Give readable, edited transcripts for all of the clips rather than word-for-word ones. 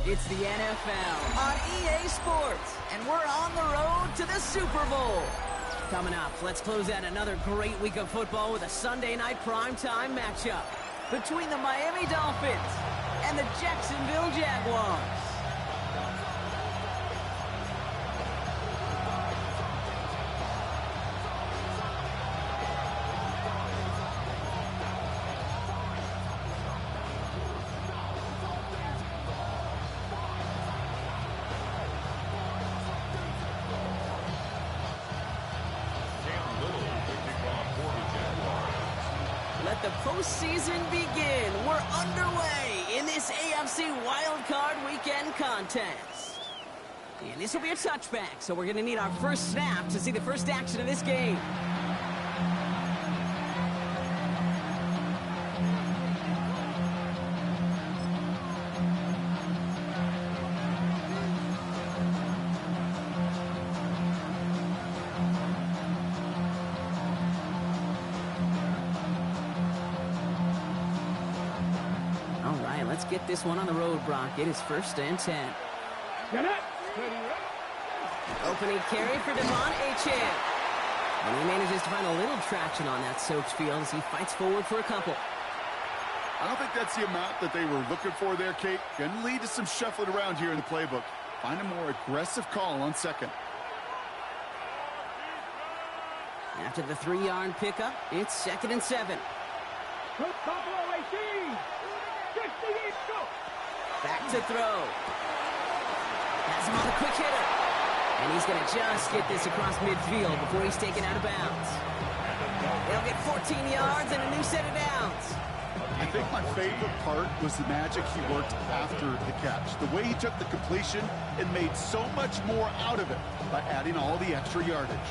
It's the NFL on EA Sports, and we're on the road to the Super Bowl. Coming up, let's close out another great week of football with a Sunday night primetime matchup between the Miami Dolphins and the Jacksonville Jaguars. Let the postseason begin. We're underway in this AFC Wildcard Weekend contest. And this will be a touchback, so we're going to need our first snap to see the first action of this game. Let's get this one on the road, Brock. It is 1st and 10. Opening carry for Devon Achane. And he manages to find a little traction on that soaked field as he fights forward for a couple. I don't think that's the amount that they were looking for there, Kate. Going to lead to some shuffling around here in the playbook. Find a more aggressive call on second. After the 3-yard pickup, it's 2nd and 7. Back to throw. Has him on the quick hitter. And he's going to just get this across midfield before he's taken out of bounds. They'll get 14 yards and a new set of downs. I think my favorite part was the magic he worked after the catch. The way he took the completion and made so much more out of it by adding all the extra yardage.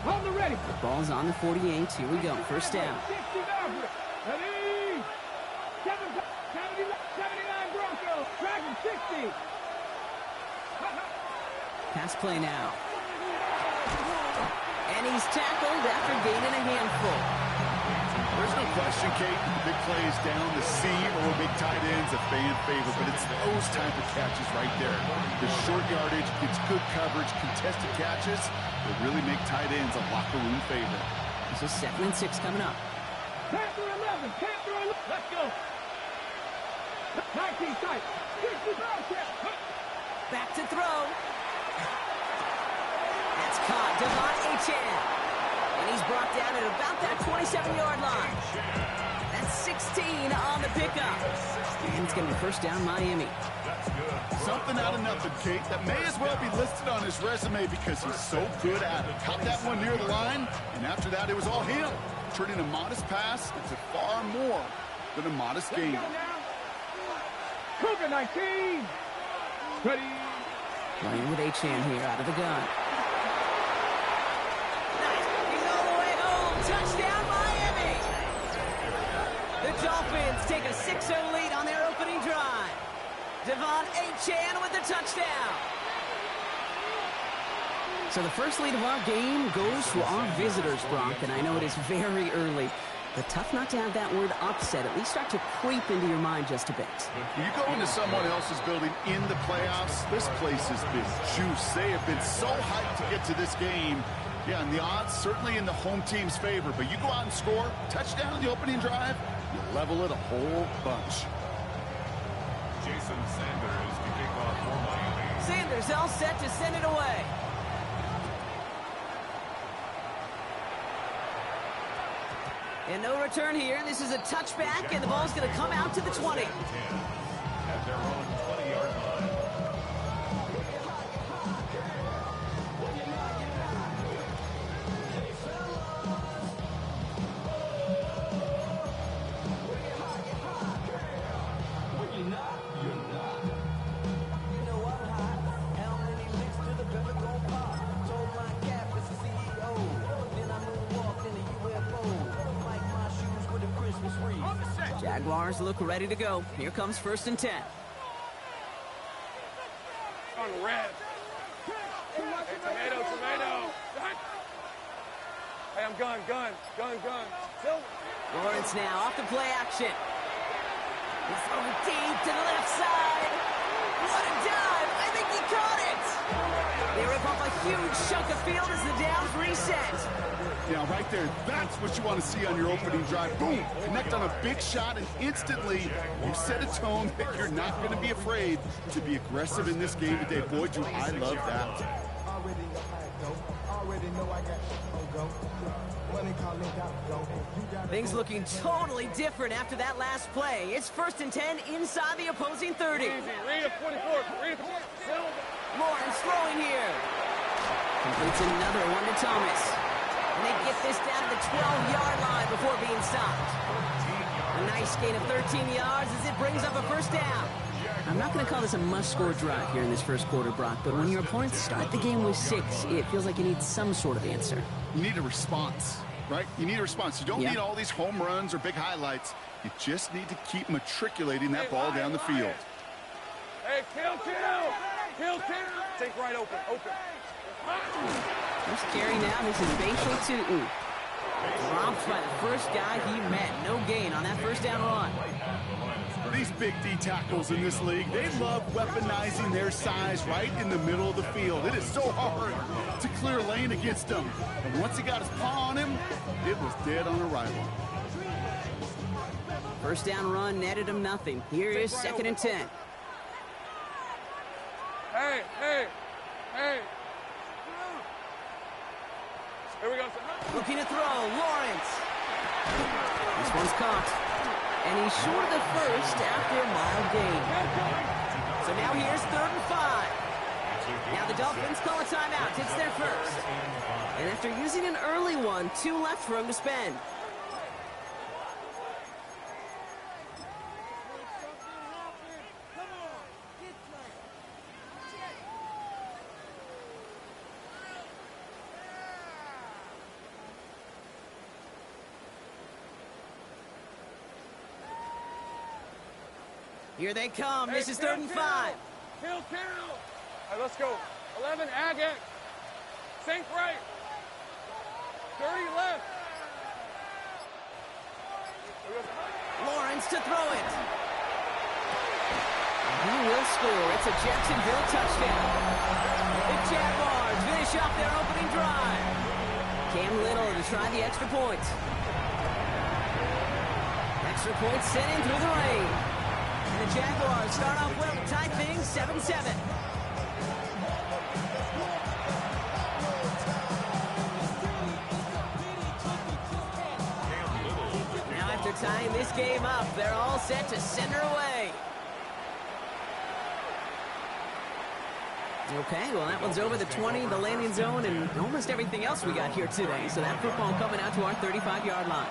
On the ready. The ball's on the 48. Here we go. First down. Pass play now. And he's tackled after gaining a handful. There's no question, Kate. The big plays down the seam or big tight ends a fan favorite, but it's those type of catches right there. The short yardage, it's good coverage, contested catches that really make tight ends a locker room favorite. This is 2nd and 6 coming up. Panther 11, Panther 11. Let's go. 19 tight. 60 Back to throw. That's caught. Devon Achane. And he's brought down at about that 27-yard line. That's 16 on the pickup. And it's going to be first down Miami. Something out of nothing, Kate. That may as well be listed on his resume because he's so good at it. Caught that one near the line, and after that, it was all him. Turning a modest pass into far more than a modest gain. Cougar 19. Ready. Playing with Achane here out of the gun. He's all the way home. Touchdown, Miami. The Dolphins take a 6-0 lead on their opening drive. Devon Achane with the touchdown. So the first lead of our game goes to our visitors, Brock, and I know it is very early. But tough not to have that word upset at least start to creep into your mind just a bit. You go into someone else's building in the playoffs, this place has been juiced. They have been so hyped to get to this game. Yeah, and the odds certainly in the home team's favor. But you go out and score, touchdown the opening drive, you level it a whole bunch. Jason Sanders to kick off for Miami. Sanders all set to send it away. And no return here. This is a touchback, and the ball's going to come out to the 20. At their own 20-yard line. Jaguars look ready to go. Here comes 1st and 10. On the red. Hey, tomato. Hey, I'm gun. Lawrence now off the play action. He's throwing deep to the left side. What a dive! I think he caught it! They rip off a huge chunk of field as the downs reset. Yeah, right there, that's what you want to see on your opening drive. Boom! Connect on a big shot, and instantly you set a tone that you're not going to be afraid to be aggressive in this game today. Boy, do I love that. Things looking totally different after that last play. It's 1st and 10 inside the opposing 30. Easy. Read it 44. Read it 44. Lawrence throwing here. Completes another one to Thomas. And they get this down to the 12-yard line before being stopped. A nice gain of 13 yards as it brings up a 1st down. I'm not going to call this a must-score drive here in this 1st quarter, Brock, but when your opponents start the game with 6, it feels like you need some sort of answer. You need a response, right? You need a response. You don't need all these home runs or big highlights. You just need to keep matriculating that ball down the field. Hey, kill. Take right open. First carry now, this is Basil Tootin. Dropped by the first guy he met. No gain on that 1st down run. These big D tackles in this league, they love weaponizing their size right in the middle of the field. It is so hard to clear a lane against them. And once he got his paw on him, it was dead on arrival. 1st down run netted him nothing. Here is 2nd and 10. Hey. Here we go. Looking to throw, Lawrence. This one's caught. And he's short of the 1st after a mild gain. So now here's 3rd and 5. Now the Dolphins call a timeout. It's their 1st. And after using an early one, 2 left for him to spend. Here they come. This is 3rd and 5. Kill. All right, let's go. 11, Agate. Sink right. 30 left. Lawrence to throw it. He will score. It's a Jacksonville touchdown. The Jaguars finish off their opening drive. Cam Little to try the extra point. Extra point sent in through the rain. And the Jaguars start off well to tie things 7-7. Now after tying this game up, they're all set to send her away. Okay, well that one's over the 20, the landing zone, and almost everything else we got here today. So that football coming out to our 35-yard line.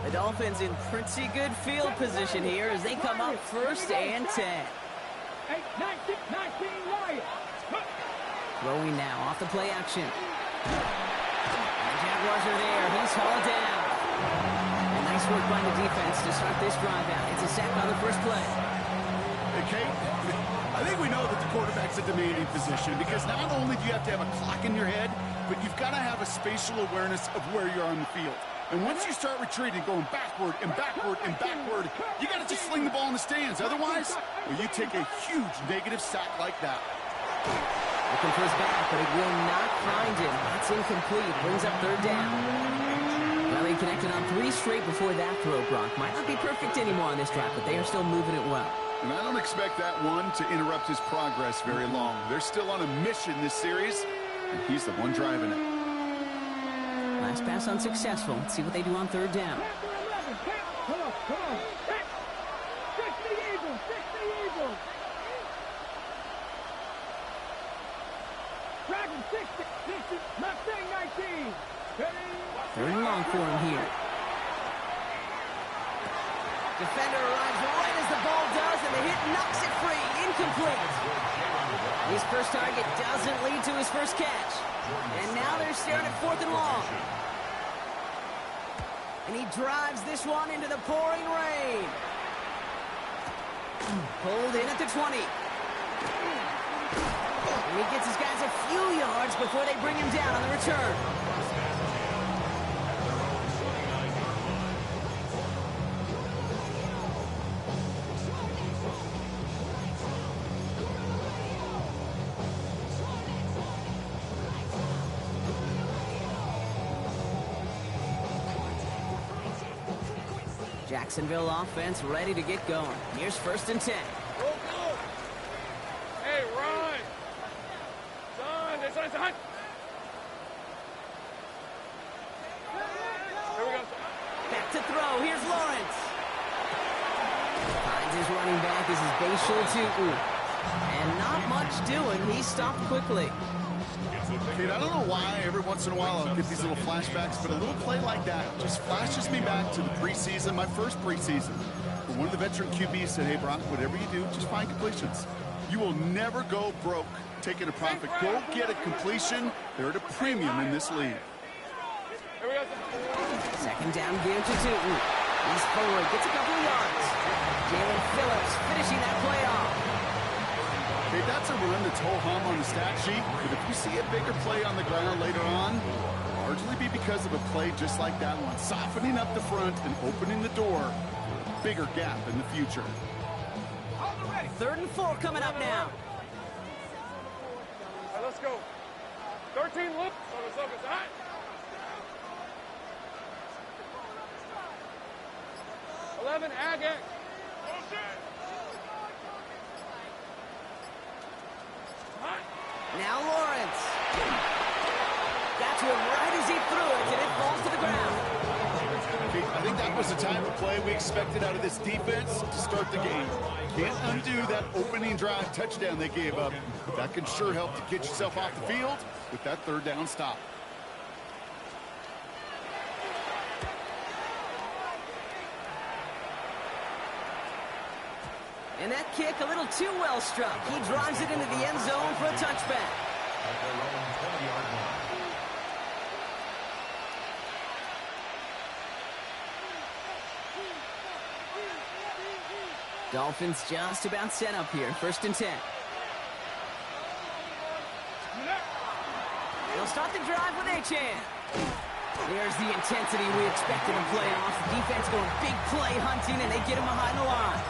The Dolphins in pretty good field position here as they come up 1st and 10. 19 Lions. Throwing now off the play action. And the Jaguars are there. He's hauled down. And nice work by the defense to start this drive out. It's a sack on the 1st play. Hey, Kate, I think we know that the quarterback's a demanding position because not only do you have to have a clock in your head, but you've got to have a spatial awareness of where you are on the field. And once you start retreating, going backward and backward and backward, you got to just sling the ball in the stands. Otherwise, well, you take a huge negative sack like that. Looking for his back, but it will not find him. That's incomplete. Brings up 3rd down. Well, he connected on 3 straight before that throw, Brock. Might not be perfect anymore on this drive, but they are still moving it well. And I don't expect that one to interrupt his progress very long. They're still on a mission this series, and he's the one driving it. Last pass unsuccessful. Let's see what they do on 3rd down. Come on. 60 Eagles. Dragon 60, Mustang 19. 3rd and long for him here. Defender arrives right as the ball does, and the hit knocks it free. Incomplete. His first target doesn't lead to his first catch. And now they're staring at 4th and long. And he drives this one into the pouring rain. Pulled in at the 20. And he gets his guys a few yards before they bring him down on the return. Jacksonville offense ready to get going. Here's 1st and 10. Go, go. Hey, run. Son. Here we go. Back to throw. Here's Lawrence. Finds his running back. This is Bashal Tutu. And not much doing. He stopped quickly. Kate, I don't know why every once in a while I'll get these little flashbacks, but a little play like that just flashes me back to the preseason, my first preseason. When one of the veteran QBs said, hey, Brock, whatever you do, just find completions. You will never go broke taking a profit. Go get a completion. They're at a premium in this league. Here we go. 2nd down give to Tutu. He's forward. Gets a couple of yards. Jalen Phillips finishing that play off. Okay, that's a run that's ho-hum on the stat sheet, but if you see a bigger play on the ground later on, it'll largely be because of a play just like that one, softening up the front and opening the door for a bigger gap in the future. 3rd and 4 coming up now. All right, let's go. 13 look. Focus. All right. 11 Agate. Now Lawrence. Got to him right as he threw it, and it falls to the ground. I think that was the type of play we expected out of this defense to start the game. Can't undo that opening drive touchdown they gave up. That can sure help to get yourself off the field with that 3rd down stop. And that kick a little too well struck. He drives it into the end zone for a touchback. Dolphins just about set up here. 1st and 10. They'll start the drive with Achane. There's the intensity we expected in playoffs. Defense going big play hunting, and they get him behind the line.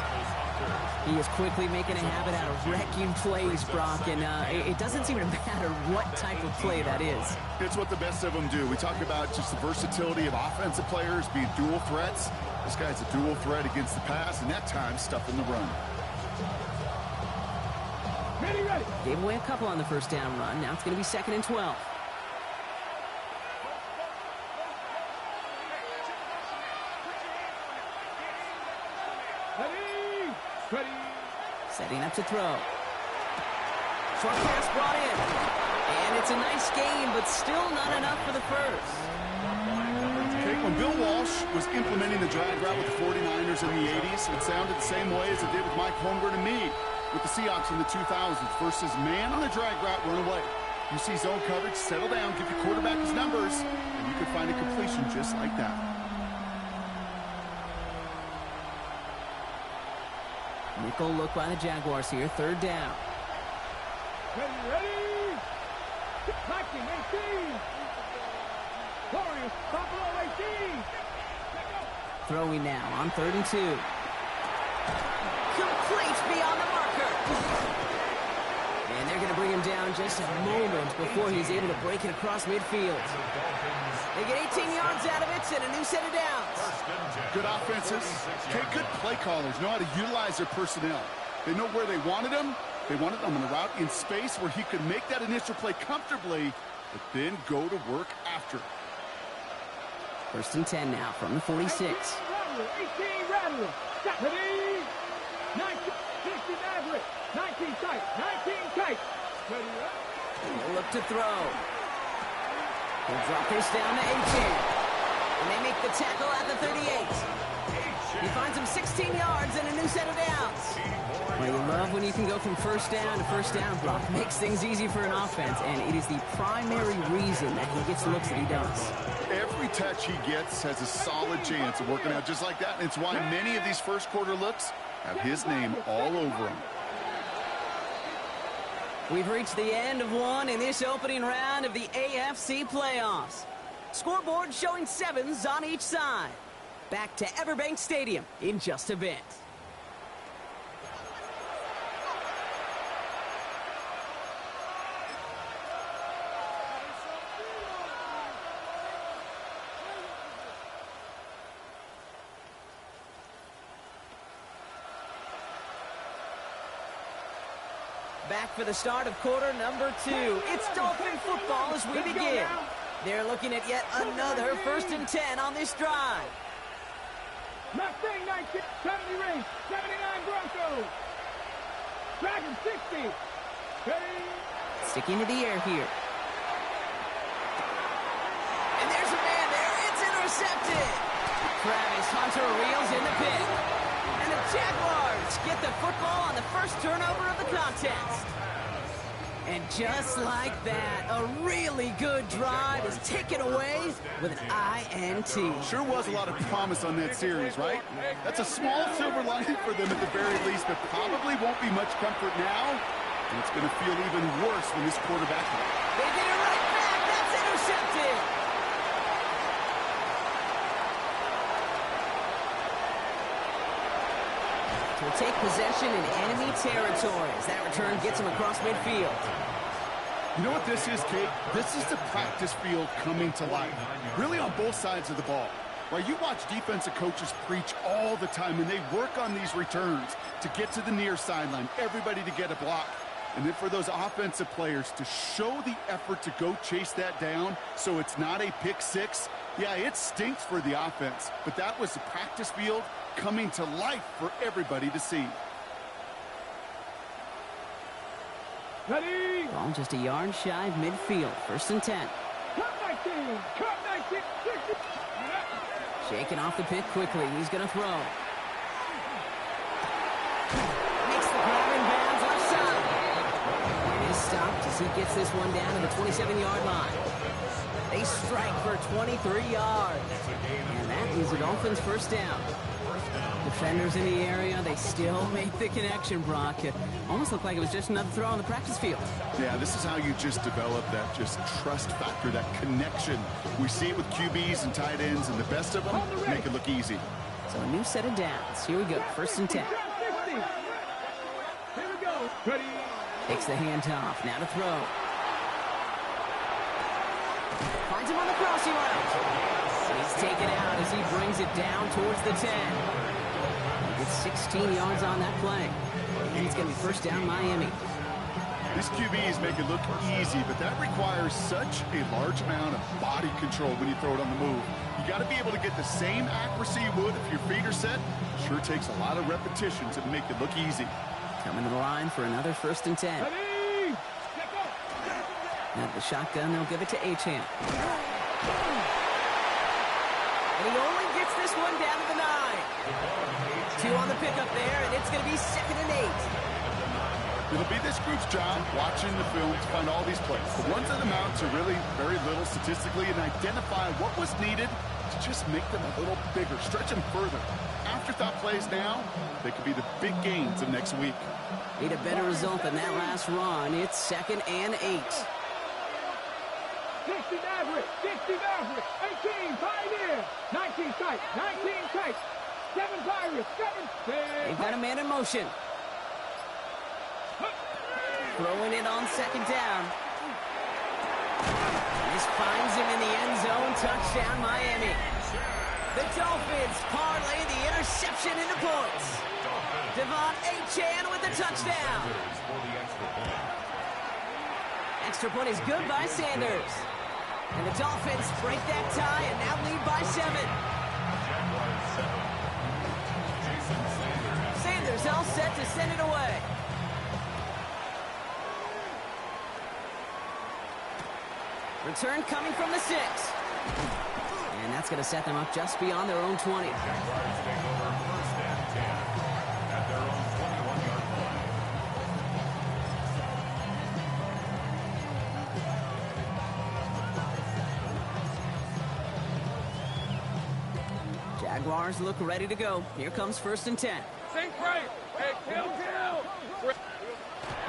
He is quickly making a habit out of wrecking plays, Brock, and it doesn't seem to matter what type of play that is. It's what the best of them do. We talk about just the versatility of offensive players being dual threats. This guy's a dual threat against the pass, and that time stuffing the run. Ready. Gave away a couple on the 1st down run. Now it's going to be 2nd and 12. Ready. Setting up to throw. Short pass brought in. And it's a nice game, but still not enough for the first. Okay, when Bill Walsh was implementing the drag route with the 49ers in the 80s, it sounded the same way as it did with Mike Holmgren and me with the Seahawks in the 2000s versus man on a drag route, run away. You see zone coverage, settle down, give your quarterback his numbers, and you can find a completion just like that. Nickel look by the Jaguars here. 3rd down. Ready. Attacking 18. Warriors, Buffalo 18. Throwing now on 3rd and 2. Complete beyond the marker. And they're going to bring him down just a moment before he's able to break it across midfield. They get 18 yards out of it and a new set of downs. Good offenses. Okay, good play callers know how to utilize their personnel. They know where they wanted him. They wanted him on a route in space where he could make that initial play comfortably, but then go to work after. 1st and 10 now from the 46. 18 Rattler. Ready. 19, 16 Everett. 19 tight. 19 tight. Ready. He'll look to throw. He'll drop this down to 18. And they make the tackle at the 38. He finds him 16 yards and a new set of downs. Well, you love when you can go from 1st down to 1st down, Brock. Makes things easy for an offense, and it is the primary reason that he gets the looks that he does. Every touch he gets has a solid chance of working out just like that. And it's why many of these 1st quarter looks have his name all over them. We've reached the end of one in this opening round of the AFC playoffs. Scoreboard showing 7s on each side. Back to Everbank Stadium in just a bit. Back for the start of quarter number 2. It's Dolphin football as we begin. They're looking at yet another 1st and 10 on this drive. Mustang 19, 70 race, 79 Broncos. Dragon 60. Ready? Sticking to the air here. And there's a man there. It's intercepted. Travis Hunter reels in the pick. And the Jaguars get the football on the first turnover of the contest. And just like that, a really good drive is taken away with an INT. Sure was a lot of promise on that series, right? That's a small silver lining for them at the very least, but probably won't be much comfort now. And it's going to feel even worse when this quarterback... They get it right back. That's intercepted. Will take possession in enemy territory as that return gets him across midfield. You know what this is, Kate? This is the practice field coming to life, really on both sides of the ball. Right, you watch defensive coaches preach all the time, and they work on these returns to get to the near sideline, everybody to get a block. And then for those offensive players to show the effort to go chase that down so it's not a pick six, yeah, it stinks for the offense. But that was the practice field coming to life for everybody to see. Ready? Ball just a yard shy of midfield. 1st and 10. Cut 19, cut 19, 60. Shaking off the pick quickly. He's going to throw. Makes the grab in bounds left side. It is stopped as he gets this one down to the 27-yard line. They strike for 23 yards. And that is the Dolphins' first down. Defenders in the area, they still make the connection, Brock. It almost looked like it was just another throw on the practice field. Yeah, this is how you just develop that just trust factor, that connection. We see it with QBs and tight ends, and the best of them make it look easy. So a new set of downs. Here we go, 1st and 10. Here we go. Ready? Takes the handoff, now to throw. Finds him on the crossing route. He's taken out as he brings it down towards the 10. He gets 16 yards on that play. And it's going to be 1st down Miami. These QBs make it look easy, but that requires such a large amount of body control when you throw it on the move. You got to be able to get the same accuracy you would if your feet are set. Sure takes a lot of repetitions to make it look easy. Coming to the line for another 1st and 10. Ready? Now the shotgun, they'll give it to Achane. And he only gets this one down to the 9. 2 on the pickup there, and it's going to be 2nd and 8. It'll be this group's job watching the film to find all these plays. The ones that amount to really very little statistically and identify what was needed to just make them a little bigger, stretch them further. Afterthought plays now, they could be the big gains of next week. Need a better result than that last run. It's 2nd and 8. 60 average, 60 average, 18 Pioneer, 19 tight, 19 tight, 7 Pirates, 7 They've got a man in motion. Throwing it on 2nd down. This finds him in the end zone. Touchdown, Miami. The Dolphins parlay the interception into points. Devon Achane with the touchdown. Extra point is good by Sanders. And the Dolphins break that tie and now lead by 7. Sanders all set to send it away. Return coming from the 6. And that's going to set them up just beyond their own 20. Jaguars take over 1st and 10 at their own 21-yard line. Jaguars look ready to go. Here comes 1st and 10. Sink right. Hey, kill.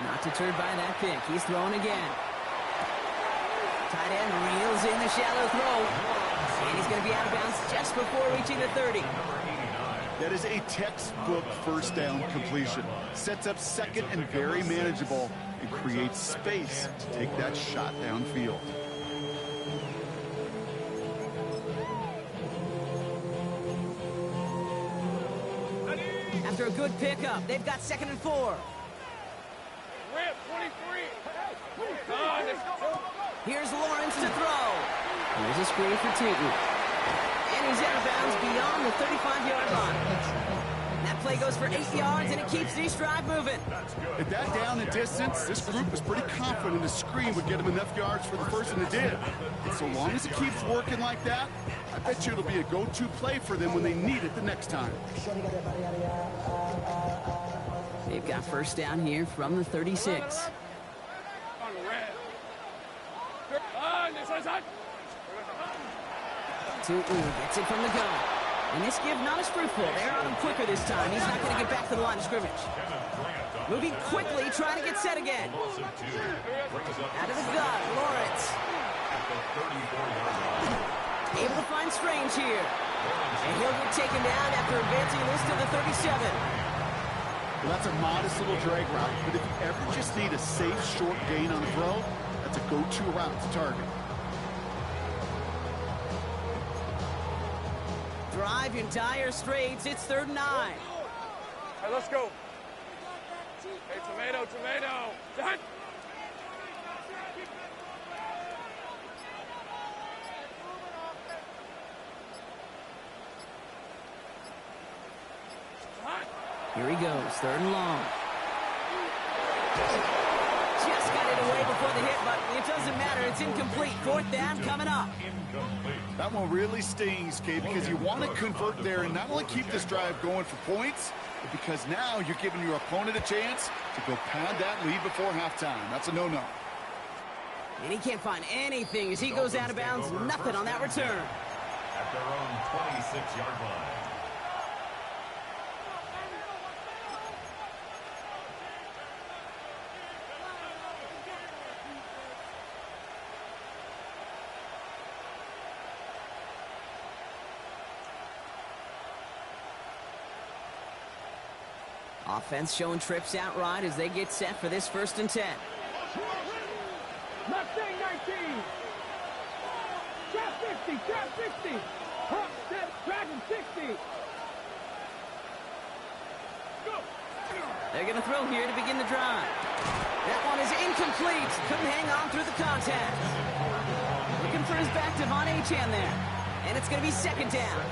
Not deterred by that pick. He's throwing again. Tight end reels in the shallow throw. And he's going to be out of bounds just before reaching the 30. That is a textbook first down completion. Sets up second and very manageable and creates space to take that shot downfield. After a good pickup, they've got 2nd and 4. Rip, 23. Here's Lawrence to throw. Here's a screen for Tootin. And he's out of bounds beyond the 35-yard line. That play goes for 8 yards, and it keeps the drive moving. At that down and distance, this group was pretty confident the screen would get him enough yards for the first, and it did. And so long as it keeps working like that, I bet you it'll be a go-to play for them when they need it the next time. They've got first down here from the 36. On the red. This one's hot. Tootin gets it from the gun. And this give not as fruitful. They're on him quicker this time. He's not going to get back to the line of scrimmage. Moving quickly, trying to get set again. Out of the gun, Lawrence. Able to find Strange here. And he'll get taken down after advancing this to the 37. Well, that's a modest little drag route, but if you ever just need a safe, short gain on the throw, that's a go-to route to target. Drive in dire straits. It's 3rd and 9. All right, let's go. Hey, tomato. Done. Here he goes, 3rd and long. Just got it away before the hit button. It doesn't matter. It's incomplete. 4th down coming up. That one really stings, Kate, because you want to convert there and not only keep this drive going for points, but because now you're giving your opponent a chance to go pound that lead before halftime. That's a no-no. And he can't find anything as he goes out of bounds. Nothing on that return. At their own 26-yard line. Offense showing trips outright as they get set for this 1st and 10. Mustang 19. Trap 50. Trap 60. Hawk set. Dragon 60. Go. They're going to throw here to begin the drive. That one is incomplete. Couldn't hang on through the contact. Looking for his back, Devon Achane there. And it's going to be 2nd down.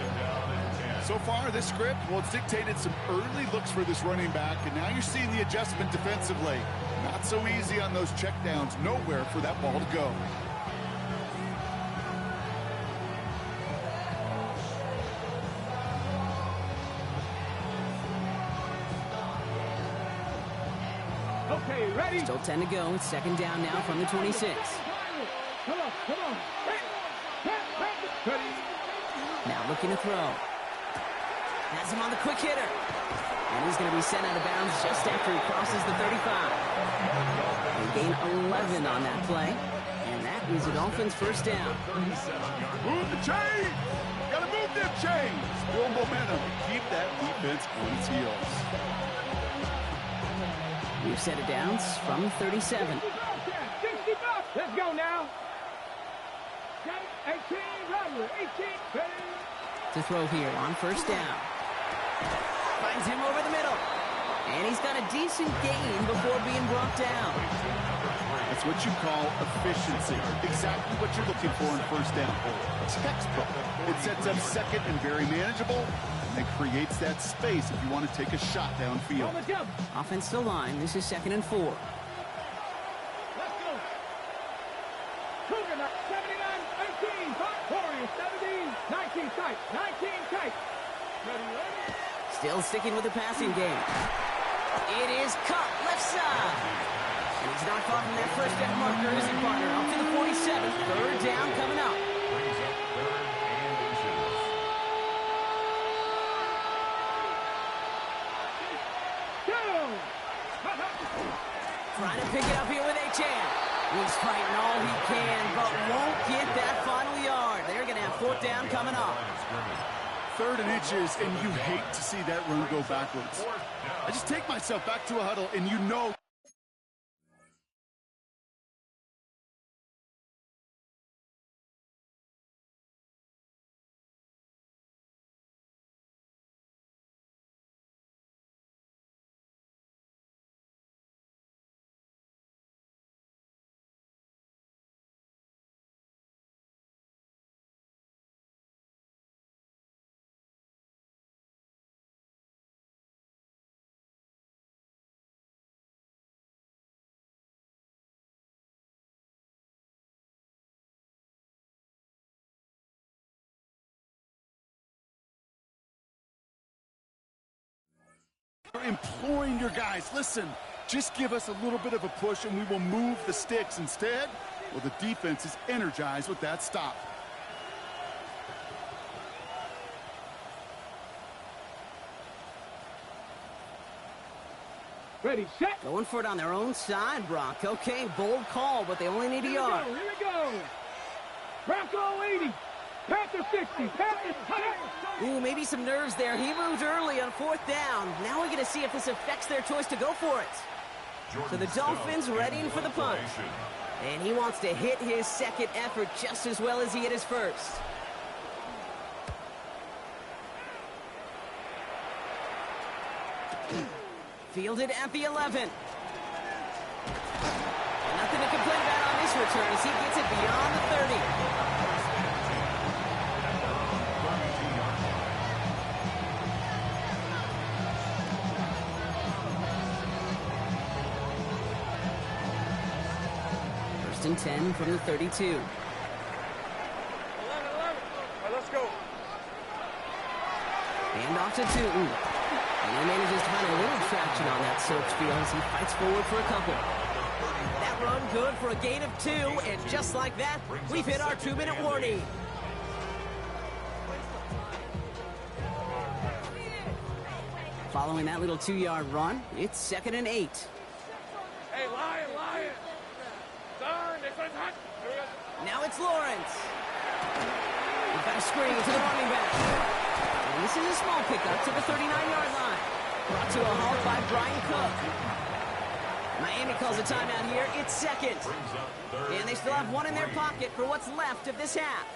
So far, this script, well, it's dictated some early looks for this running back, and now you're seeing the adjustment defensively. Not so easy on those checkdowns. Nowhere for that ball to go. Okay, ready? Still 10 to go. It's 2nd down now from the 26. Come on. Ready. Now looking to throw. Has him on the quick hitter. And he's going to be sent out of bounds just after he crosses the 35. They gain 11 on that play. And that is a Dolphins' 1st down. Move the chain! Gotta move them chains! Build momentum. Keep that defense on its heels. We've set it downs from 37. 60 bucks. Let's go now. 18, Robert. 18, ready. To throw here on 1st down. Finds him over the middle. And he's got a decent gain before being brought down. That's what you call efficiency. Exactly what you're looking for in 1st down. Textbook. It sets up second and very manageable, and it creates that space if you want to take a shot downfield. Offense to line. This is 2nd and 4. Let's go. Cougar 79, 18, Warriors 17, 19 tight, 19 tight. Ready. Still sticking with the passing game. It is cut left side. And he's not far from that 1st down marker, is he, partner? Up to the 47. 3rd down coming up. Brings up 3rd and inches. Trying to pick it up here with Achan. He's fighting all he can, but won't get that final yard. They're going to have fourth down coming up. 3rd and inches, and you hate to see that run go backwards. I just take myself back to a huddle, and you know. Imploring your guys, listen, just give us a little bit of a push and we will move the sticks. Instead, well, the defense is energized with that stop. Ready, set. Going for it on their own side, Brock. Okay, bold call, but they only need a yard. Here we go. Bronco 80. Panther 60. Panther 10. Ooh, maybe some nerves there. He moved early on 4th down. Now we're going to see if this affects their choice to go for it. So the Dolphins readying for the punt. And he wants to hit his second effort just as well as he hit his first. Fielded at the 11. Nothing to complain about on this return as he gets it beyond the 30. First and 10 from the 32. 11. All right, let's go. Hand off to Tootin. And he manages to find a little traction on that search field as he fights forward for a couple. That run good for a gain of 2, and just like that, we've hit our 2-minute warning. Following that little 2-yard run, it's 2nd and 8. Hey, Lion. Turn. They put it hot. Now it's Lawrence. We've got a screen to the running back. And this is a small pickup to the 39-yard line. Brought to a halt by Brian Cook. Miami calls a timeout here. It's 2nd. And they still have 1 in their pocket for what's left of this half.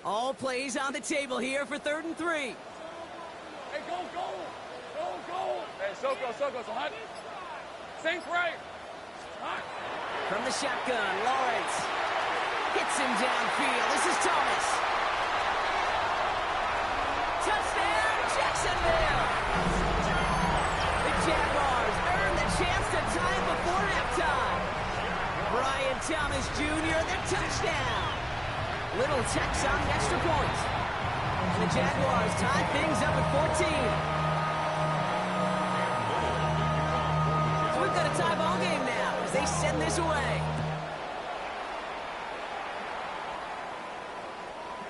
All plays on the table here for 3rd and 3. Hey, go. Hey, Soko, so hot. Sink right. Hot. From the shotgun, Lawrence hits him downfield. This is Thomas. Touchdown, Jacksonville! The Jaguars earn the chance to tie it before halftime. Brian Thomas Jr., the touchdown. Little Tex on the extra point. And the Jaguars tie things up at 14. So we've got a tie ball game now as they send this away.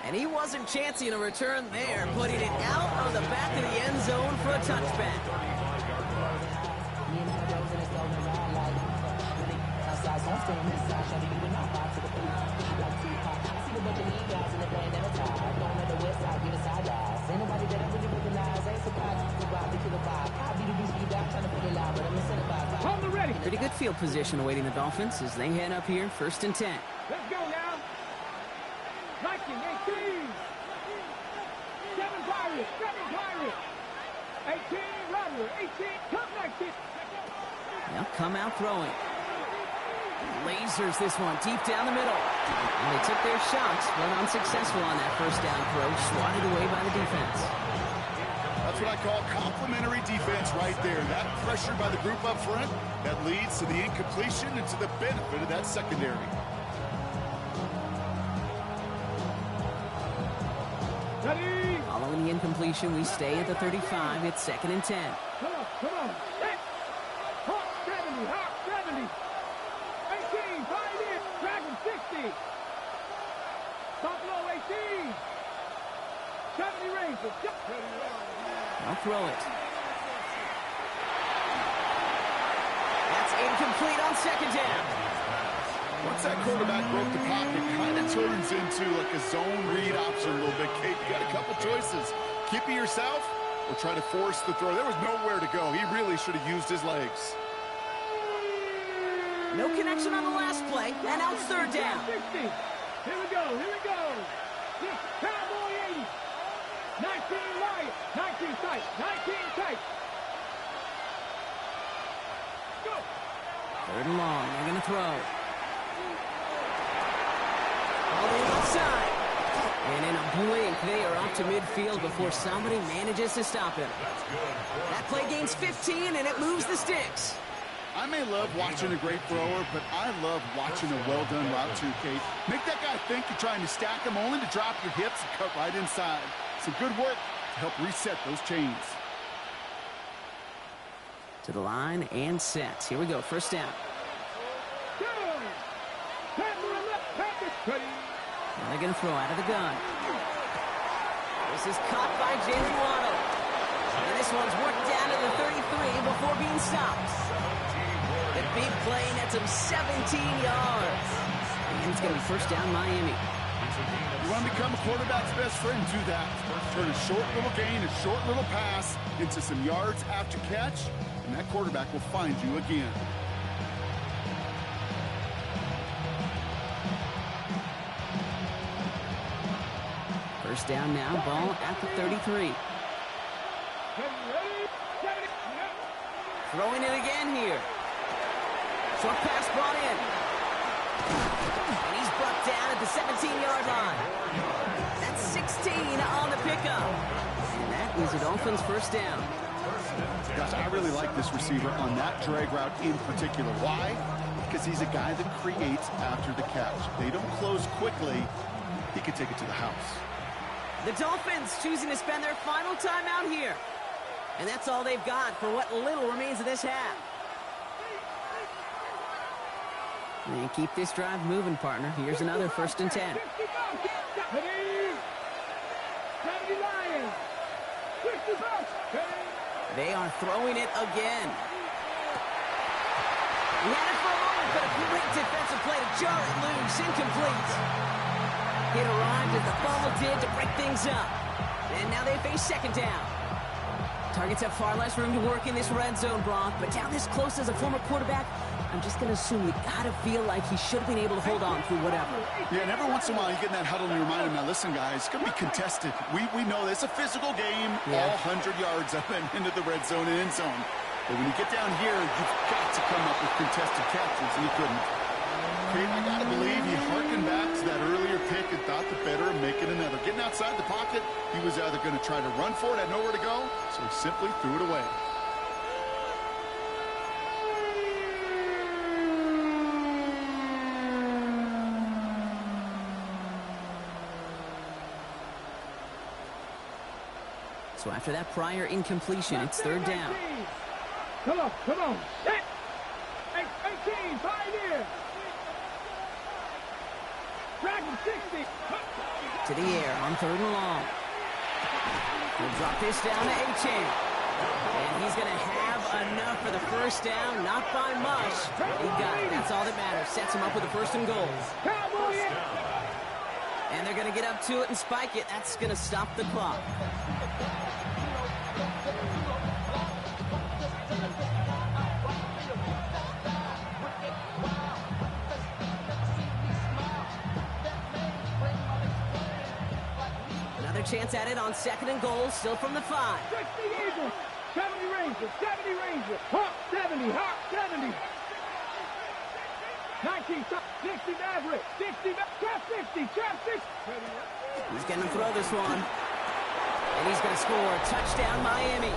And he wasn't chancing a return there, putting it out of the back of the end zone for a touchback. Pretty good field position awaiting the Dolphins as they head up here, 1st and 10. Let's go now. 19, 18. 7 Pirates. 18, Rattler. 18, come 19. They'll come out throwing. Lasers this one deep down the middle. And they took their shots, but unsuccessful on that first down throw, swatted away by the defense. That's what I call complimentary defense right there. That pressure by the group up front, that leads to the incompletion and to the benefit of that secondary. Following the incompletion, we stay at the 35. It's 2nd and 10. Come on. Set. Hawk 70. 18, 5 in. Dragon 60. Buffalo 18. 70 Rangers. I'll throw it. That's incomplete on 2nd down. Once that quarterback broke the pocket, kind of turns into like a zone read option a little bit. Kate, you got a couple choices. Keep it yourself or try to force the throw. There was nowhere to go. He really should have used his legs. No connection on the last play, and now it's 3rd down. 60. Here we go. This Cowboy 80. 19 Lions. 19 tight. Go. 3rd and long. They're going to throw. All the way left side. And in a blink, they are up to midfield before somebody manages to stop him. That play gains 15, and it moves the sticks. I may love watching a great thrower, but I love watching a well-done route too, Kate. Make that guy think you're trying to stack him only to drop your hips and cut right inside. Some good work to help reset those chains. To the line and set. Here we go. 1st down. Now they're going to throw out of the gun. This is caught by Jalen Waddle. And this one's worked down to the 33 before being stopped. The big play nets him 17 yards. And it's going to be 1st down Miami. You want to become a quarterback's best friend, do that. Turn a short little gain, a short little pass into some yards after catch, and that quarterback will find you again. First down now, ball at the 33. Throwing it again here. Short pass brought in. And he's brought down at the 17-yard line. That's 16 on the pickup. And that is a Dolphins 1st down. Gosh, I really like this receiver on that drag route in particular. Why? Because he's a guy that creates after the catch. They don't close quickly. He can take it to the house. The Dolphins choosing to spend their final time out here. And that's all they've got for what little remains of this half. And keep this drive moving, partner. Here's another 1st and 10. They are throwing it again. He had it for a moment, but a great defensive play to jar it loose. Incomplete. It arrived as the fumble did to break things up. And now they face 2nd down. Targets have far less room to work in this red zone, Brock, but down this close as a former quarterback, I'm just going to assume you got to feel like he should have been able to hold on through whatever. Yeah, and every once in a while you get in that huddle and you remind him, now listen, guys, it's going to be contested. We know it's a physical game, all 100 yards up and into the red zone and end zone. But when you get down here, you've got to come up with contested catches, and he couldn't. Okay, I got to believe he harkened back to that earlier pick and thought the better of making another. Getting outside the pocket, he was either going to try to run for it, had nowhere to go, so he simply threw it away. So after that prior incompletion, it's 3rd down. Come on. Set. 18, 5 here. Dragon 60. To the air on 3rd and long. He'll drop this down to Achan. And he's going to have enough for the 1st down. Not by much. He got it. That's all that matters. Sets him up with the 1st and goal. And they're going to get up to it and spike it. That's going to stop the clock. Another chance at it on 2nd and goal, still from the 5. 60 Eagles, 70 Rangers, Hawk 70, 19, 60 Maverick, 60, trap 60. He's going to throw this one. And he's going to score. Touchdown, Miami.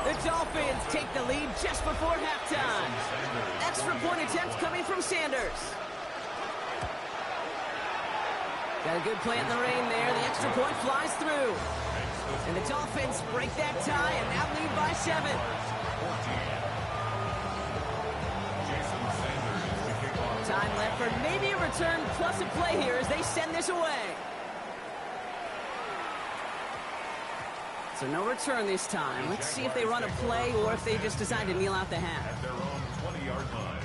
The Dolphins take the lead just before halftime. Extra point attempt coming from Sanders. Got a good play in the rain there. The extra point flies through. And the Dolphins break that tie and now lead by 7. Time left for maybe a return plus a play here as they send this away. So no return this time. Let's see if they run a play or if they just decide to kneel out the half. At their own 20-yard line.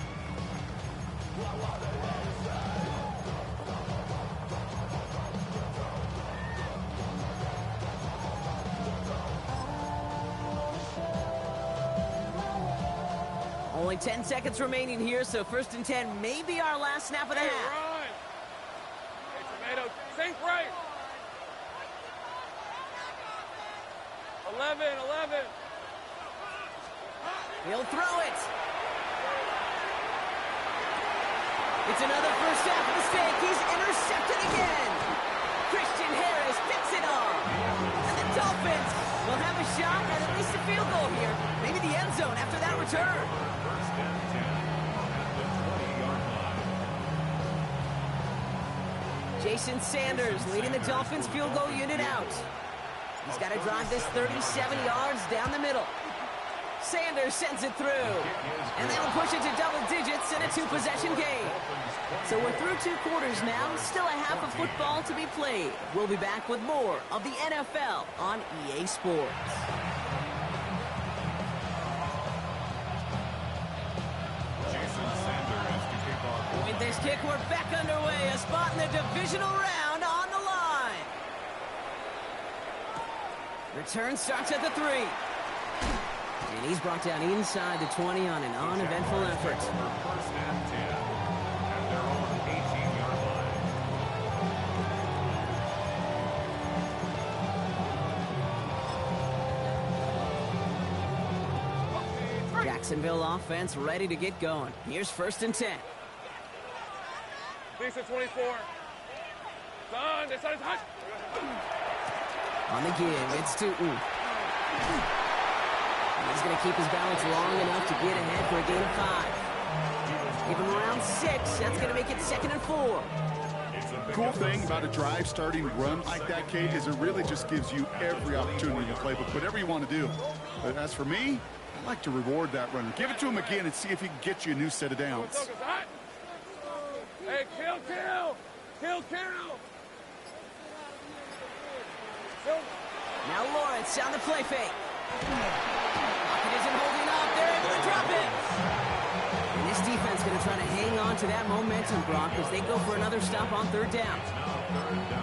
Only 10 seconds remaining here, so 1st and 10 may be our last snap of the half. Run. Hey, tomato, sink right. 11. He'll throw it. It's another first half mistake. He's intercepted again. Christian Harris picks it off. And the Dolphins will have a shot at least a field goal here. Maybe the end zone after that return. First and 10 at the 20-yard line. Jason Sanders leading the Dolphins field goal unit out. He's got to drive this 37 yards down the middle. Sanders sends it through. And they'll push it to double digits in a 2-possession game. So we're through 2 quarters now. Still a half of football to be played. We'll be back with more of the NFL on EA Sports. Jason Sanders to kick off. With this kick, we're back underway. A spot in the divisional round on the line. Return starts at the 3. And he's brought down inside the 20 on an uneventful effort. First and 10 at their own 18-yard line. Jacksonville offense ready to get going. Here's 1st and 10. Lisa 24. Son, they started hot. On the give, it's Tootin. He's going to keep his balance long enough to get ahead for a gain of 5. Give him around 6. That's going to make it 2nd and 4. Cool thing about a drive starting run like that, Kate, is it really just gives you every opportunity in the playbook, whatever you want to do. But as for me, I like to reward that runner. Give it to him again and see if he can get you a new set of downs. Hey, kill. Now Lawrence on the play fake. Pocket isn't holding up. They're able to drop it. And this defense going to try to hang on to that momentum, Brock, as they go for another stop on 3rd down.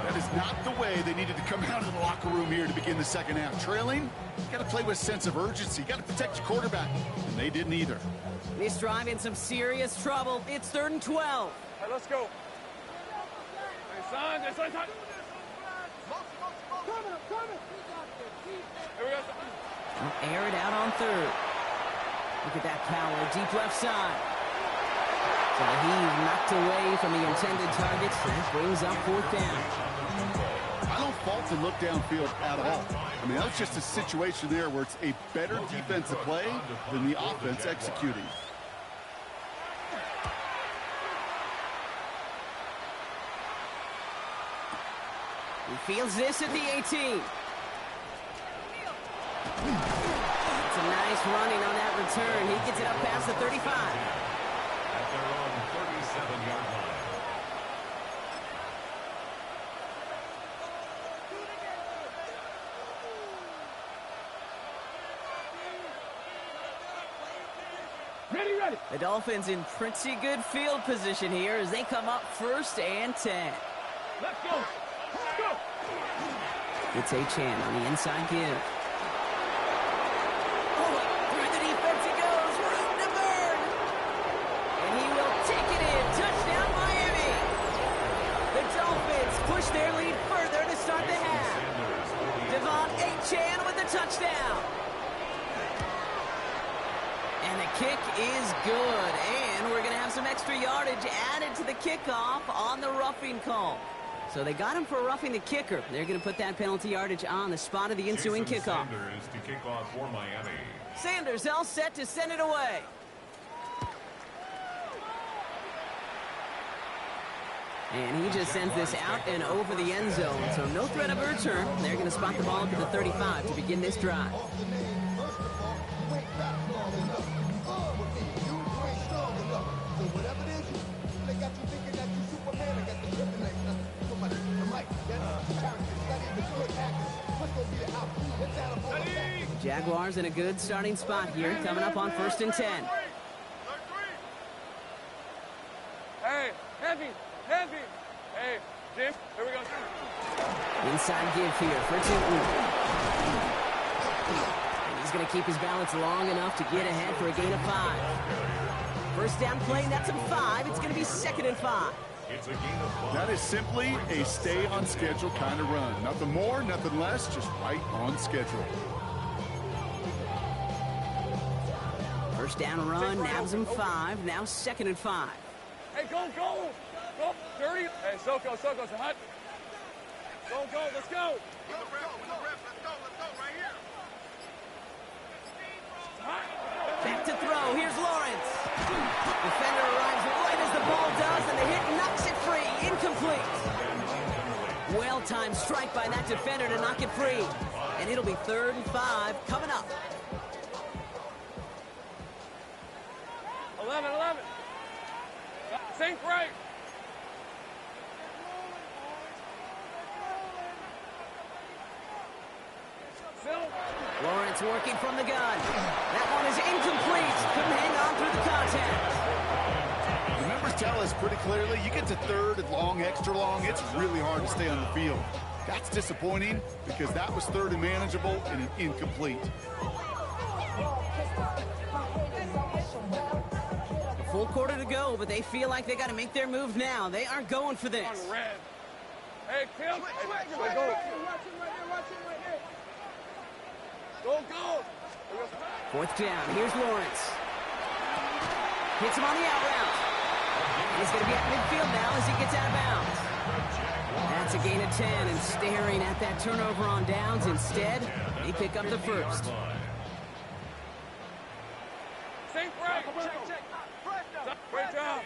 That is not the way they needed to come out of the locker room here to begin the 2nd half. Trailing, you got to play with a sense of urgency. You got to protect your quarterback, and they didn't either. This drive in some serious trouble. It's 3rd and 12. All right, let's go. Hey, son, they started hot. Here we go. Air it out on 3rd. Look at that power, deep left side. So the heave knocked away from the intended targets. That brings up 4th down. I don't fault the look downfield at all. I mean, that was just a situation there where it's a better defensive play than the offense executing. He fields this at the 18. It's a nice running on that return. He gets it up past the 35. At their own 37-yard line. Ready. The Dolphins in pretty good field position here as they come up 1st and 10. Let's go. It's Chan on the inside give. Oh, through the defense it goes. Room to burn. And he will take it in. Touchdown, Miami. The Dolphins push their lead further to start the half. Devon Chan with the touchdown. And the kick is good. And we're going to have some extra yardage added to the kickoff on the roughing call. So they got him for roughing the kicker. They're going to put that penalty yardage on the spot of the ensuing kickoff. Sanders to kick off for Miami. Sanders all set to send it away. And he just sends this out and over the end zone. So no threat of a return. They're going to spot the ball to the 35 to begin this drive. Jaguars in a good starting spot here, coming up on 1st and 10. Hey, heavy. Hey, Jim, here we go. Inside give here for Tootin. And he's going to keep his balance long enough to get ahead for a gain of 5. First down play, that's a 5. It's going to be 2nd and 5. It's a gain of 5. That is simply a stay on schedule kind of run. Nothing more, nothing less, just right on schedule. First down run, nabs him 5. Now 2nd and 5. Hey, go. Dirty. Hey, Soko's hot. Go, let's go. Let's go right here. Back to throw, here's Lawrence. Defender arrives right as the ball does, and the hit knocks it free, incomplete. Well-timed strike by that defender to knock it free. And it'll be 3rd and 5 coming up. 11. Sink right. Lawrence working from the gun. That one is incomplete. Couldn't hang on through the contact. The numbers tell us pretty clearly, you get to 3rd and long, extra long, it's really hard to stay on the field. That's disappointing because that was 3rd and manageable and an incomplete. A full quarter to go, but they feel like they got to make their move now. They are going for this. On red. Hey, Tim. Hey, go. Go. 4th down. Here's Lawrence. Hits him on the out route. He's going to be at midfield now as he gets out of bounds. That's a gain of 10, and staring at that turnover on downs instead, they pick up the 1st. Sink right. Great job.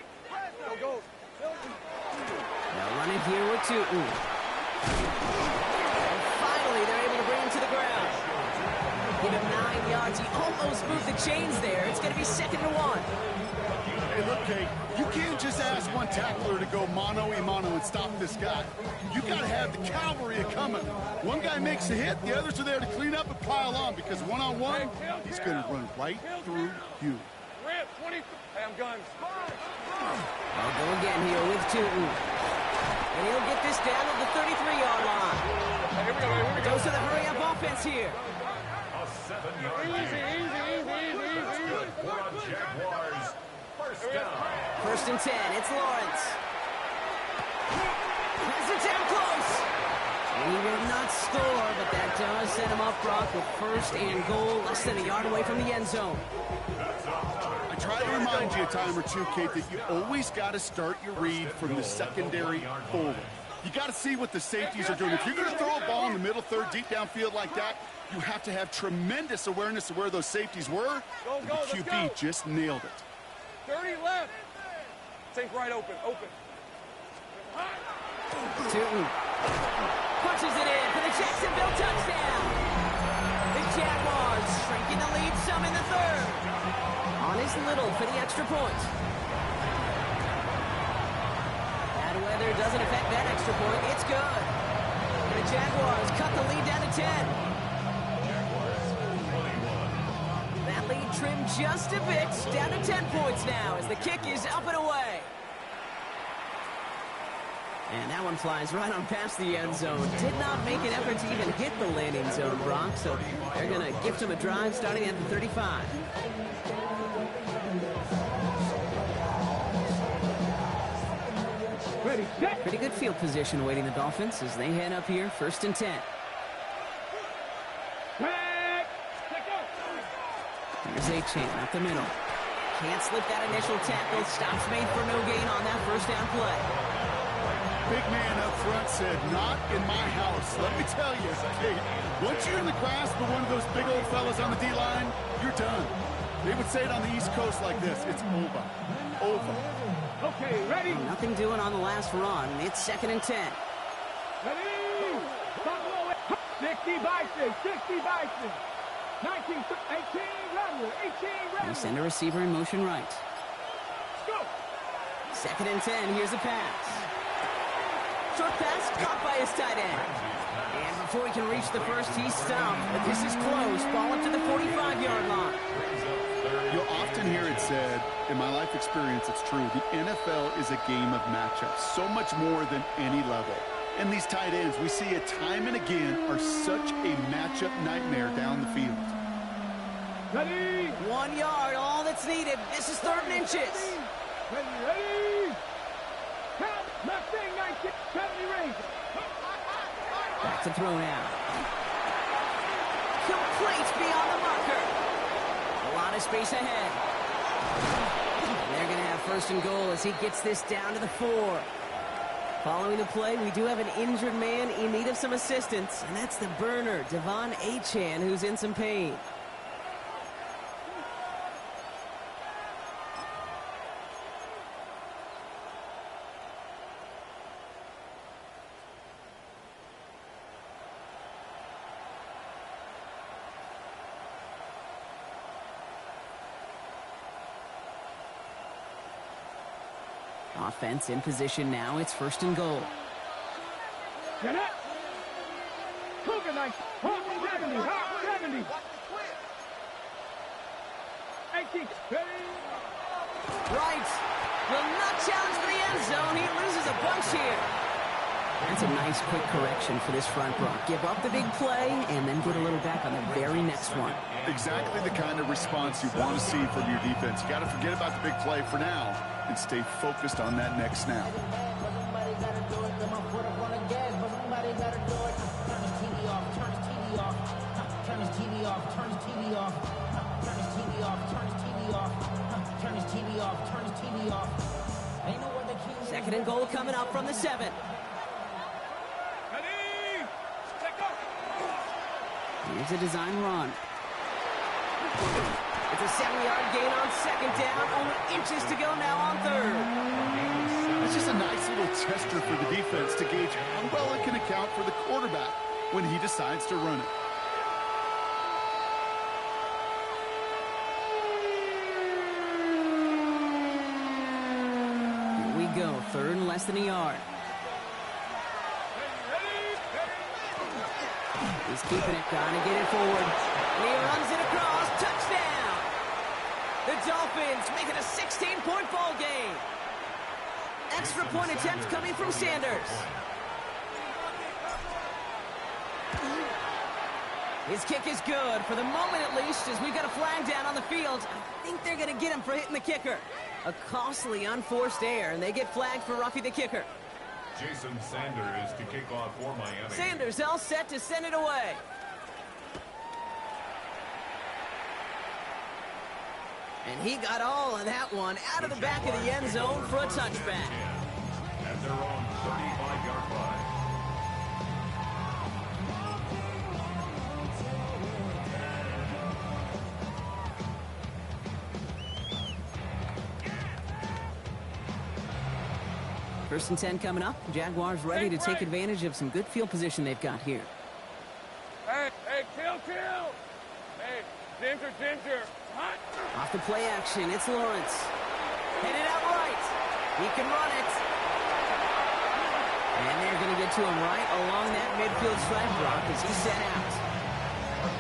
Go. Now running here with Tootin. And finally, they're able to bring him to the ground. Give him 9 yards. He almost moved the chains there. It's going to be 2nd and 1. Hey, look, Kate, you can't just ask one tackler to go mano-a-mano and stop this guy. You got to have the cavalry coming. One guy makes a hit, the others are there to clean up and pile on because one-on-one, he's going to run right through you. Red, 20. Hey, I'm guns. I'll go again here with Tootin. And he'll get this down at the 33-yard line. Hey, here we go. Goes to the hurry-up offense here. A 7-yard Easy. for a Jaguars. First down. 1st and 10. It's Lawrence. Has it down close. And he will not score, but that does set him up, Brock, with 1st and goal, less than a yard away from the end zone. I try to remind you a time or two, Kate, that you always got to start your read from the secondary forward. You got to see what the safeties are doing. If you're going to throw a ball in the middle third, deep downfield like that, you have to have tremendous awareness of where those safeties were. And the QB just nailed it. 30 left. Sink right open. Tootin punches it in for the Jacksonville touchdown. The Jaguars shrinking the lead some in the 3rd. On his little for the extra point. Bad weather doesn't affect that extra point. It's good. And the Jaguars cut the lead down to 10. That lead trimmed just a bit, down to 10 points now as the kick is up and away. And that one flies right on past the end zone. Did not make an effort to even hit the landing zone, Brock, so they're going to gift him a drive starting at the 35. Pretty good field position awaiting the Dolphins as they head up here, 1st and 10. Here's A-Chain up the middle. Can't slip that initial tackle. Stops made for no gain on that 1st down play. Big man up front said, not in my house. Let me tell you, Kate, once you're in the grasp of one of those big old fellas on the D-line, you're done. They would say it on the East Coast like this. It's over. Okay, ready? Nothing doing on the last run. It's 2nd and 10. Ready? 60 Bison, 60 Bison. 19, 18, ready, 18, ready. They send a receiver in motion right. Let's go. 2nd and 10. Here's a pass. Short pass caught by his tight end. And before he can reach the first, he's stopped. But this is close. Ball up to the 45-yard line. You'll often hear it said, in my life experience, it's true, the NFL is a game of matchups, so much more than any level. And these tight ends, we see it time and again, are such a matchup nightmare down the field. Ready? 1 yard, all that's needed. This is 3rd and inches. Ready? Count, left thing, 19, 70 range. Back to throw now. Complete beyond the marker. A lot of space ahead. And they're going to have 1st and goal as he gets this down to the 4. Following the play, we do have an injured man in need of some assistance, and that's the burner, Devon Achane, who's in some pain. Offense in position now. It's 1st and goal. Get it. Cougar 9, 70, 70. 18, ready. Right. Will not challenge for the end zone. He loses a bunch here. That's a nice quick correction for this front row. Give up the big play and then get a little back on the very next one. Exactly the kind of response you want to see from your defense. You got to forget about the big play for now and stay focused on that next snap. Second and goal coming up from the 7. Ready. Let go. Here's a design run. It's a 7-yard gain on 2nd down. Only inches to go now on 3rd. It's just a nice little tester for the defense to gauge how well it can account for the quarterback when he decides to run it. Here we go. 3rd and less than a yard. He's keeping it, trying to get it forward. And he runs it across. Touchdown! The Dolphins make it a 16-point ball game. Extra point attempt coming from Sanders. His kick is good, for the moment at least, as we've got a flag down on the field. I think they're going to get him for hitting the kicker. A costly unforced error, and they get flagged for roughing the kicker. Jason Sanders to kick off for Miami. Sanders all set to send it away. And he got all of that one out of the back of the end zone for a touchback. At their own 35-yard line. First and 10 coming up. Jaguars ready to take advantage of some good field position they've got here. Hey, kill. Hey, Ginger. Hot. Off the play action, it's Lawrence. Headed out right. He can run it. And they're going to get to him right along that midfield stripe block as he's set out.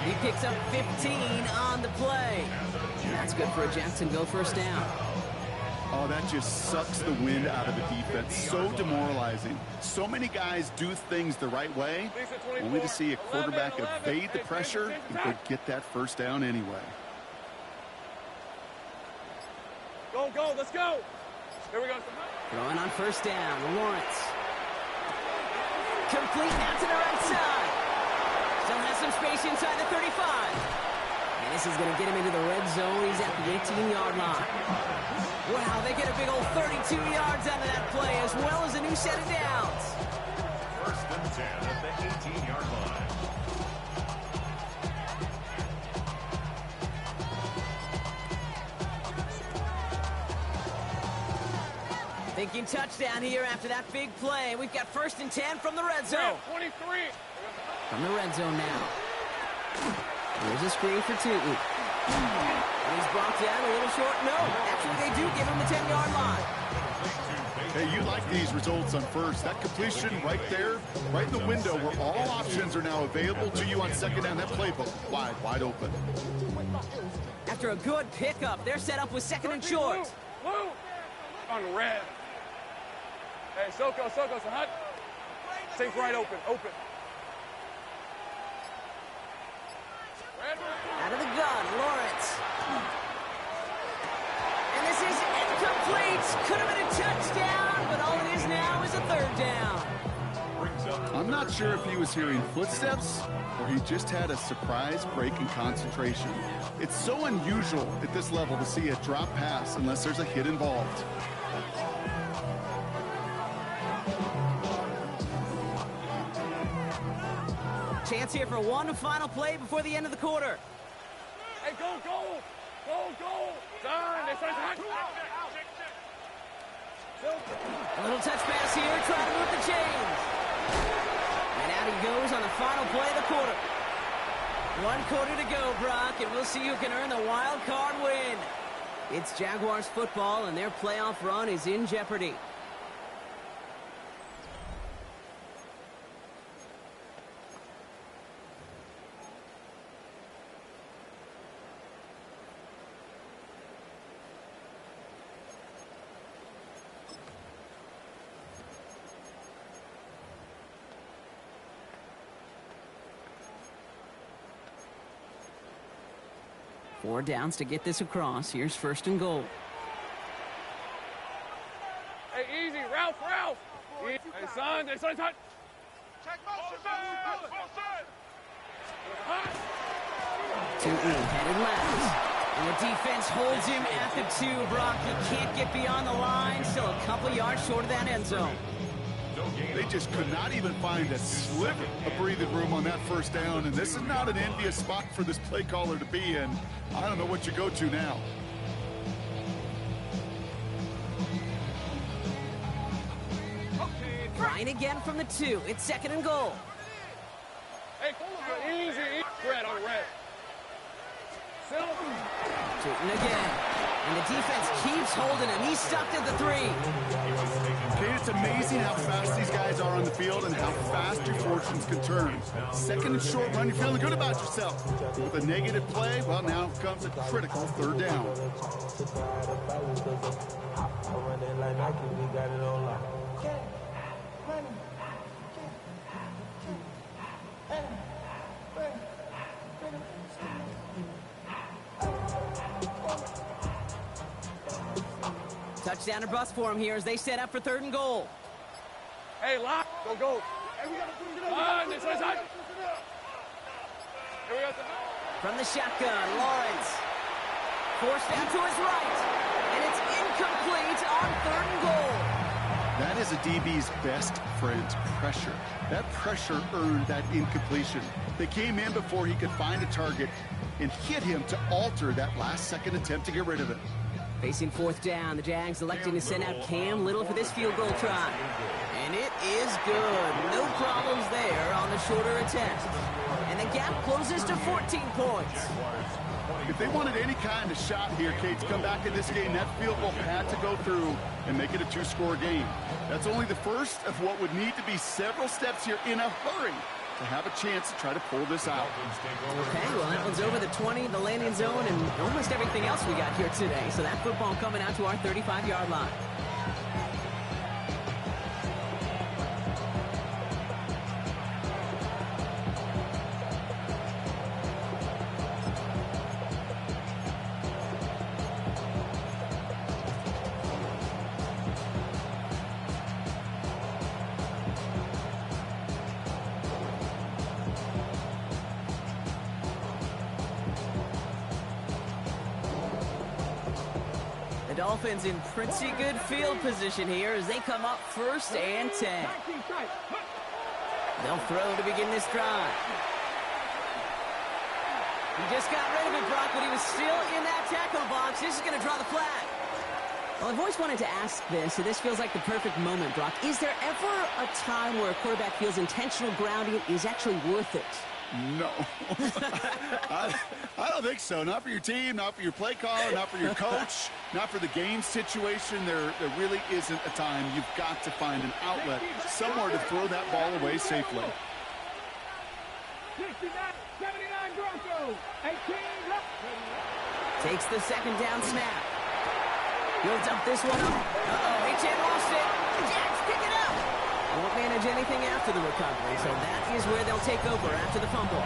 He picks up 15 on the play. And that's good for a Jacksonville 1st down. Oh, that just sucks the wind out of the defense. So demoralizing. So many guys do things the right way, only to see a quarterback evade the pressure and go get that 1st down anyway. Go, let's go. Here we go. Throwing on 1st down, Lawrence. Complete now to the right side. Still has some space inside the 35. And this is going to get him into the red zone. He's at the 18-yard line. Wow, they get a big old 32 yards out of that play, as well as a new set of downs. 1st and 10 at the 18-yard line. Thinking touchdown here after that big play. We've got 1st and 10 from the red zone. 23. From the red zone now. Here's a screen for Tootin. And he's brought down a little short. No, actually they do give him the 10-yard line. Hey, you like these results on first. That completion right there, right in the window where all options are now available to you on second down. That playbook wide open. After a good pickup, they're set up with 2nd and short. Blue. On red. Hey, Soko, so hot. Sink right open. Red. Out of the gun, Lawrence. And this is incomplete. Could have been a touchdown, but all it is now is a 3rd down. I'm not sure if he was hearing footsteps or he just had a surprise break in concentration. It's so unusual at this level to see a drop pass unless there's a hit involved. Chance here for one final play before the end of the quarter. Hey, go. Done. This is hot. A little touch pass here, trying to move the chains. And out he goes on the final play of the quarter. 1 quarter to go, Brock, and we'll see who can earn the wild card win. It's Jaguars football, and their playoff run is in jeopardy. Four downs to get this across. Here's 1st and goal. Hey, easy. Ralph. Hey, son, hot. Check motion. Hot. Tootin headed left. And the defense holds him at the 2, Brock. He can't get beyond the line. Still a couple yards short of that end zone. They just could not even find a sliver of breathing room on that 1st down, and this is not an envious spot for this play caller to be in. I don't know what you go to now. Trying again from the 2. It's 2nd and goal. Hey, easy. Red on red. Tootin again. And the defense keeps holding him. He's stuck at the 3. Okay, it's amazing how fast these guys are on the field and how fast your fortunes can turn. 2nd and short run, you're feeling good about yourself. With a negative play, well, now comes a critical 3rd down. Touchdown or bust for him here as they set up for 3rd and goal. Hey, lock. Go. Hey, we got to this is hot. Here we go. From the shotgun, Lawrence. Forced out to his right. And it's incomplete on 3rd and goal. That is a DB's best friend, pressure. That pressure earned that incompletion. They came in before he could find a target and hit him to alter that last-second attempt to get rid of it. Facing 4th down, the Jags electing to send out Cam Little for this field goal try. And it is good. No problems there on the shorter attempt. And the gap closes to 14 points. If they wanted any kind of shot here, Kate, to come back in this game, that field goal had to go through and make it a 2-score game. That's only the first of what would need to be several steps here in a hurry to have a chance to try to pull this out. Okay, well, that one's over the 20, the landing zone, and almost everything else we got here today. So that football coming out to our 35-yard line. Dolphins in pretty good field position here as they come up 1st and 10. They'll throw to begin this drive. He just got rid of it, Brock, but he was still in that tackle box. This is going to draw the flag. Well, I've always wanted to ask this, so this feels like the perfect moment, Brock. Is there ever a time where a quarterback feels intentional grounding is actually worth it? No. I don't think so. Not for your team, not for your play caller, not for your coach, not for the game situation. There really isn't a time. You've got to find an outlet, somewhere to throw that ball away safely. 69, 79 Broncos. 18 left. Takes the second down snap. Builds up this one up. Uh-oh, HA lost it. The Jacks pick it up. Won't manage anything after the recovery, so that is where they'll take over after the fumble.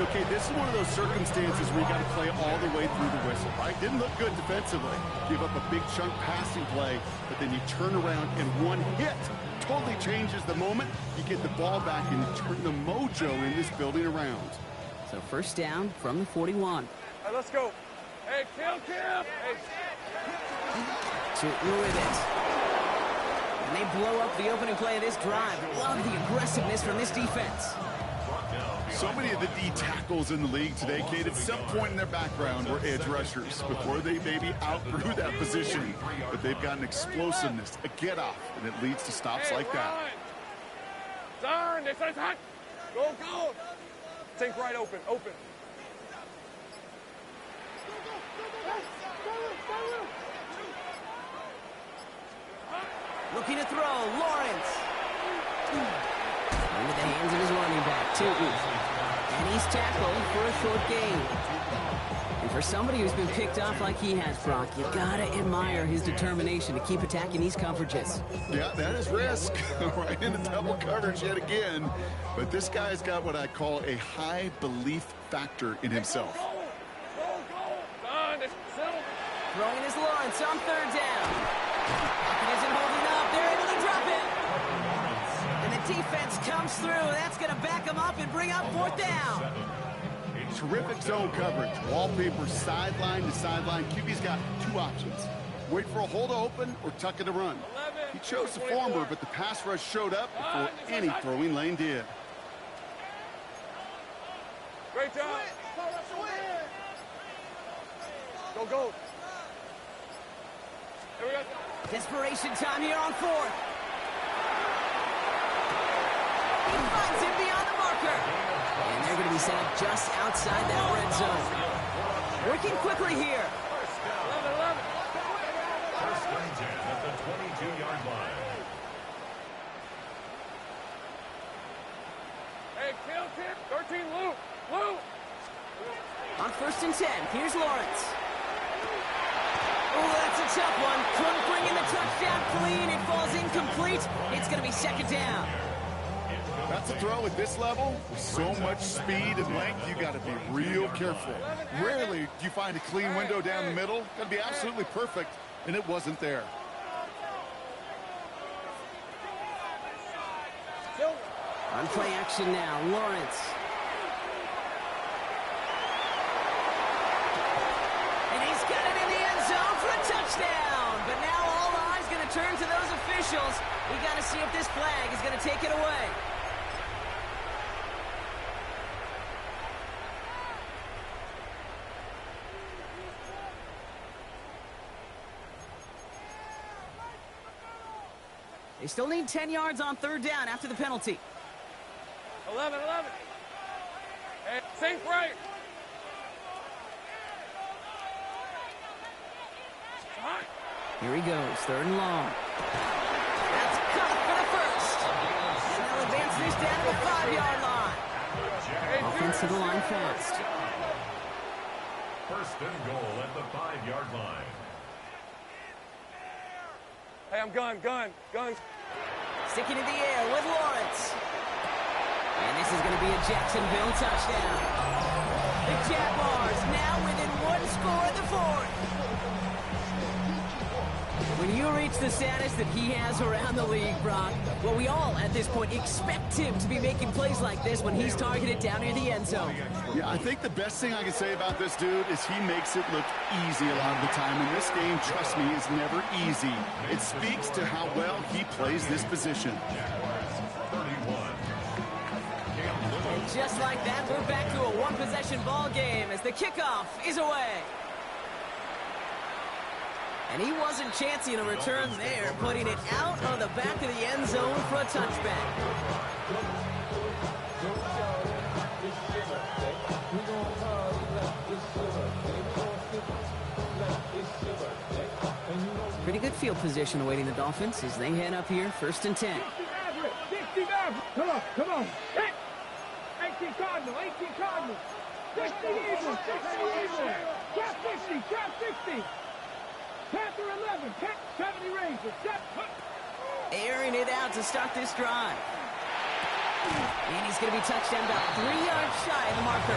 Okay, this is one of those circumstances where you got to play all the way through the whistle, right? Didn't look good defensively. Give up a big chunk passing play, but then you turn around and one hit totally changes the moment. You get the ball back and you turn the mojo in this building around. So first down from the 41. Hey, let's go. Hey, kill. Hey. With it. And they blow up the opening play of this drive. Love the aggressiveness from this defense. So many of the D tackles in the league today, Kate, at some point in their background were edge rushers before they maybe outgrew that position. But they've got an explosiveness, a get-off, and it leads to stops like that. Turn, this is hot. Go. Think right, open. Looking to throw, Lawrence. Into the hands of his running back, too. And he's tackled for a short gain. And for somebody who's been picked off like he has, Brock, you gotta admire his determination to keep attacking these coverages. Yeah, that is risk. Right into double coverage yet again. But this guy's got what I call a high belief factor in himself. Go. Throwing is Lawrence on third down. He isn't holding up. They're able to drop it. And the defense comes through. That's going to back them up and bring up fourth down. Terrific zone coverage. Wallpaper sideline to sideline. QB's got two options. Wait for a hole to open or tuck it to run. He chose the former, but the pass rush showed up before any throwing lane did. Great job. Go. Here we go. Desperation time here on fourth. He finds him beyond the marker. And they're going to be set up just outside that red zone. Working quickly here. 11. First and 10 at the 22-yard line. Hey, kill. 13, Lou. On first and 10, here's Lawrence. Oh, that's a tough one. Couldn't bring in the touchdown clean. It falls incomplete. It's going to be second down. That's a throw at this level. With so much speed and length, you got to be real careful. Rarely do you find a clean window down the middle. Got to be absolutely perfect, and it wasn't there. On play action now, Lawrence. And he's got it in the end zone for a touchdown. But now all eyes going to turn to those officials. We got to see if this flag is going to take it away. They still need 10 yards on third down after the penalty. 11. Hey, think right. Here he goes, third and long. That's caught for the first. And they'll advance this down to the 5-yard line. Offense to the line fast. First and goal at the 5-yard line. Hey, I'm gun. Sticking in the air with Lawrence. And this is going to be a Jacksonville touchdown. The Jaguars now within one score in the fourth. When you reach the status that he has around the league, Brock, well, we all at this point expect him to be making plays like this when he's targeted down near the end zone. Yeah, I think the best thing I can say about this dude is he makes it look easy a lot of the time. And this game, trust me, is never easy. It speaks to how well he plays this position. And just like that, we're back to a one-possession ball game as the kickoff is away. And he wasn't chancing a return there, putting it out of the back of the end zone for a touchback. Pretty good field position awaiting the Dolphins as they head up here, 1st and 10. Come on, come on. 18 Cardinal, 18 Cardinal. 60 Eagles, 60 Eagles. Trap 60, trap 60. Panther 11, 70 Rangers. Airing it out to start this drive. And he's going to be touched down about 3 yards shy of the marker.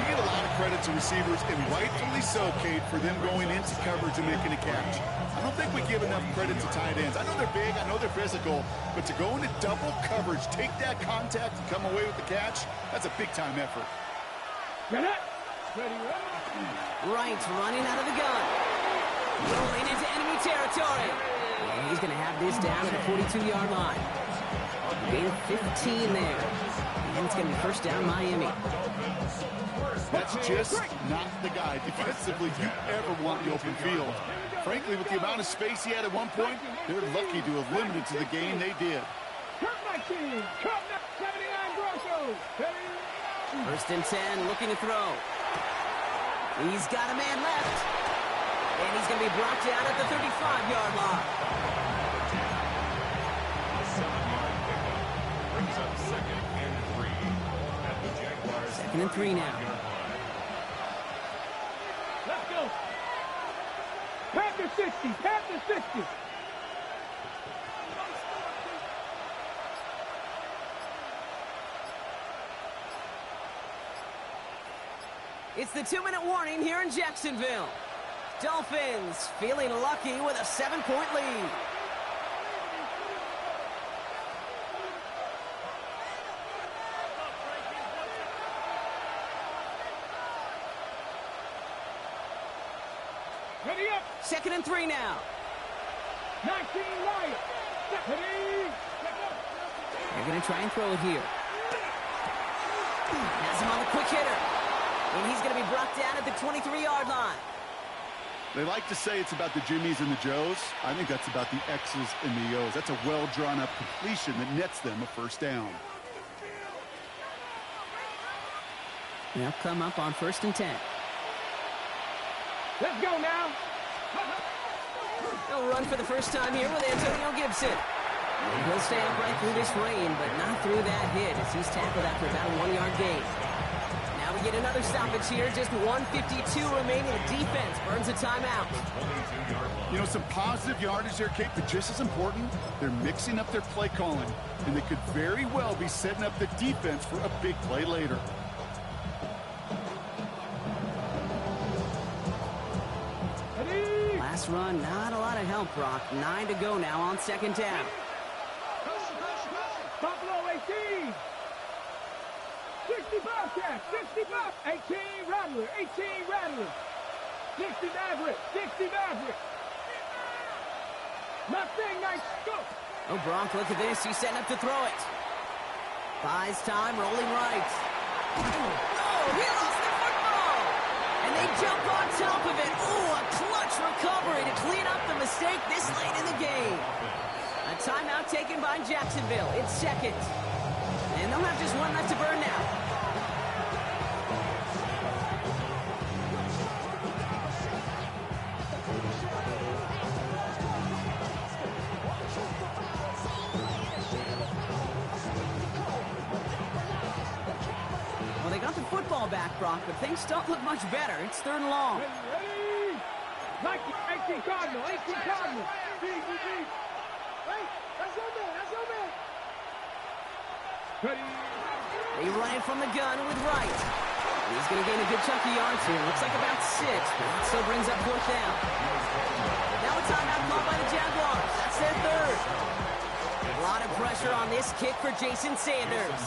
You get a lot of credit to receivers, and rightfully so, Kate, for them going into coverage and making a catch. I don't think we give enough credit to tight ends. I know they're big, I know they're physical, but to go into double coverage, take that contact, and come away with the catch, that's a big-time effort. Get it. Ready, Wright running out of the gun. Rolling into enemy territory. And he's going to have this down at the 42-yard line. Gain of 15 there. And it's going to be 1st down Miami. That's just not the guy defensively you ever want in the open field. Frankly, with the amount of space he had at one point, they're lucky to have limited to the game they did. Cut my team. Cut 79 Broncos. 1st and 10, looking to throw. He's got a man left. And he's going to be brought down at the 35-yard line. A 7-yard pickup brings up 2nd and 3 at the Jaguars. 2nd and 3 now. Let's go. Panther 60, Panther 60. It's the 2-minute warning here in Jacksonville. Dolphins feeling lucky with a 7-point lead. Ready up. 2nd and 3 now. 19 Lions. Ready. They're going to try and throw it here. Has him on the quick hitter. And he's going to be brought down at the 23-yard line. They like to say it's about the Jimmies and the Joes. I think that's about the X's and the O's. That's a well-drawn-up completion that nets them a 1st down. They'll come up on 1st and 10. Let's go now. They'll run for the first time here with Antonio Gibson. And he'll stay upright through this rain, but not through that hit as he's tackled after about a 1-yard gain. Now we get another stoppage here. Just 1:52 remaining. The defense burns a timeout. You know, some positive yardage there, Kate, but just as important, they're mixing up their play calling, and they could very well be setting up the defense for a big play later. Last run, not a lot of help, Brock. 9 to go now on 2nd down. Buffalo 18. 65 catch, 65. 18 Rattler, 18 Rattler. 60 Maverick, 60 Maverick. Mustang, nice, go. Oh, Brock, look at this. He's setting up to throw it. Buys time, rolling right. Oh, he lost the football. And they jump on top of it. Oh, a clutch recovery to clean up the mistake this late in the game. A timeout taken by Jacksonville. It's 2nd. And they'll have just one left to burn now. Well, they got the football back, Brock, but things don't look much better. It's 3rd and long. Ready? 18 Cardinal, 18 Cardinal. Ready? They run it from the gun with Wright. He's going to gain a good chunk of yards here. Looks like about 6, but that still brings up 4th down. Now a timeout called by the Jaguars. That's their 3rd. A lot of pressure on this kick for Jason Sanders.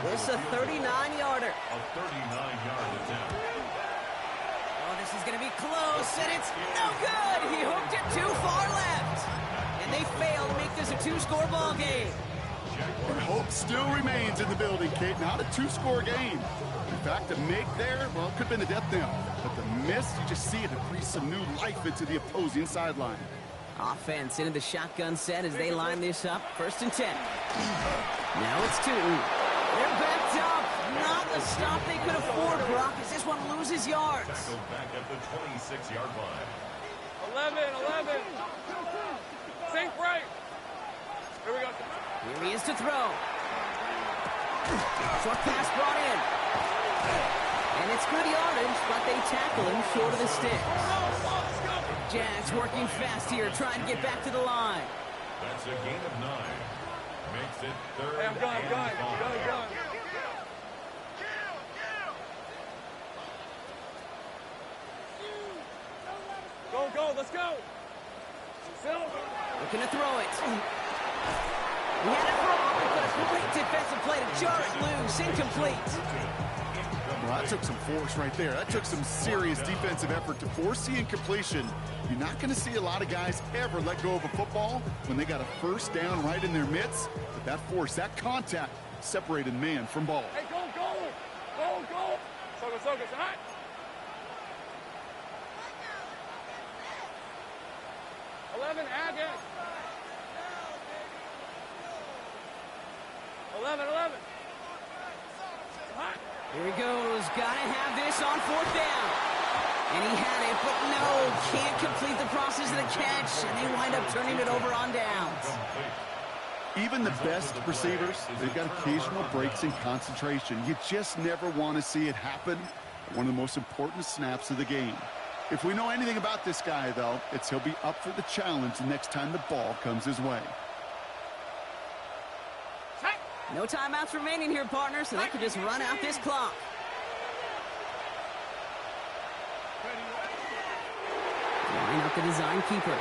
This is a 39-yarder. A 39-yard attempt. Oh, this is going to be close, and it's no good. He hooked it too far left. And they fail to make this a 2-score ball game. And hope still remains in the building, Kate. Not a two-score game. In fact, a make there, well, it could have been a death knell. But the miss, you just see it breathe some new life into the opposing sideline. Offense into the shotgun set as they line this up. 1st and 10. Now it's Tootin. They're backed up. Not the stop they could afford, Brock, as this one loses yards. Tackled back at the 26-yard line. 11. Think right. Here we go. Here he is to throw. Short pass brought in. And it's good yardage, but they tackle him short of the sticks. Jags working fast here, trying to get back to the line. That's a gain of 9. Makes it 3rd Hey, I'm going. Go, let's go. Looking to throw it. He had it wrong, but a great defensive play to jar it loose. Incomplete. Well, that took some force right there. That took some serious defensive effort to force the incompletion. You're not going to see a lot of guys ever let go of a football when they got a 1st down right in their midst. But that force, that contact, separated man from ball. Hey, go. Focus, hot. 11, add it. 11. Hot. Here he goes. Gotta have this on 4th down. And he had it, but no, can't complete the process of the catch, and they wind up turning it over on downs. Even the best receivers, they've got occasional breaks in concentration. You just never want to see it happen at one of the most important snaps of the game. If we know anything about this guy, though, it's he'll be up for the challenge the next time the ball comes his way. No timeouts remaining here, partner, so they could just run out this clock. Line up the design keeper.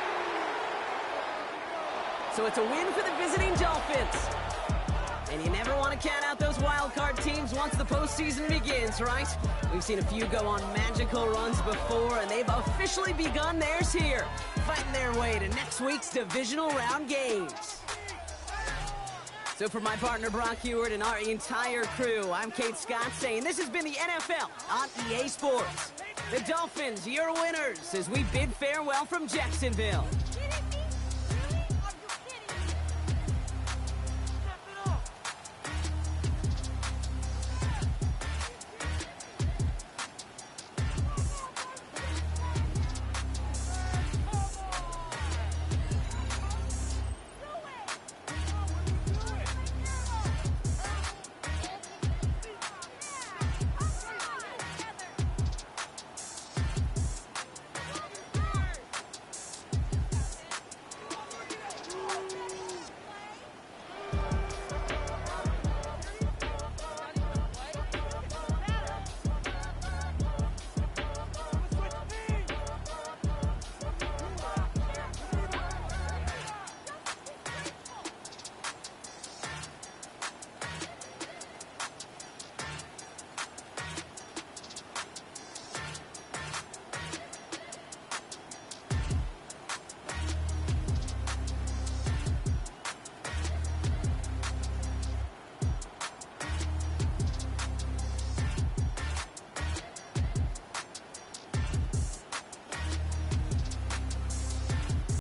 So it's a win for the visiting Dolphins. And you never want to count out those wild card teams once the postseason begins, right? We've seen a few go on magical runs before, and they've officially begun theirs here, fighting their way to next week's divisional round games. So for my partner Brock Heward and our entire crew, I'm Kate Scott saying this has been the NFL on EA Sports. The Dolphins, your winners, as we bid farewell from Jacksonville.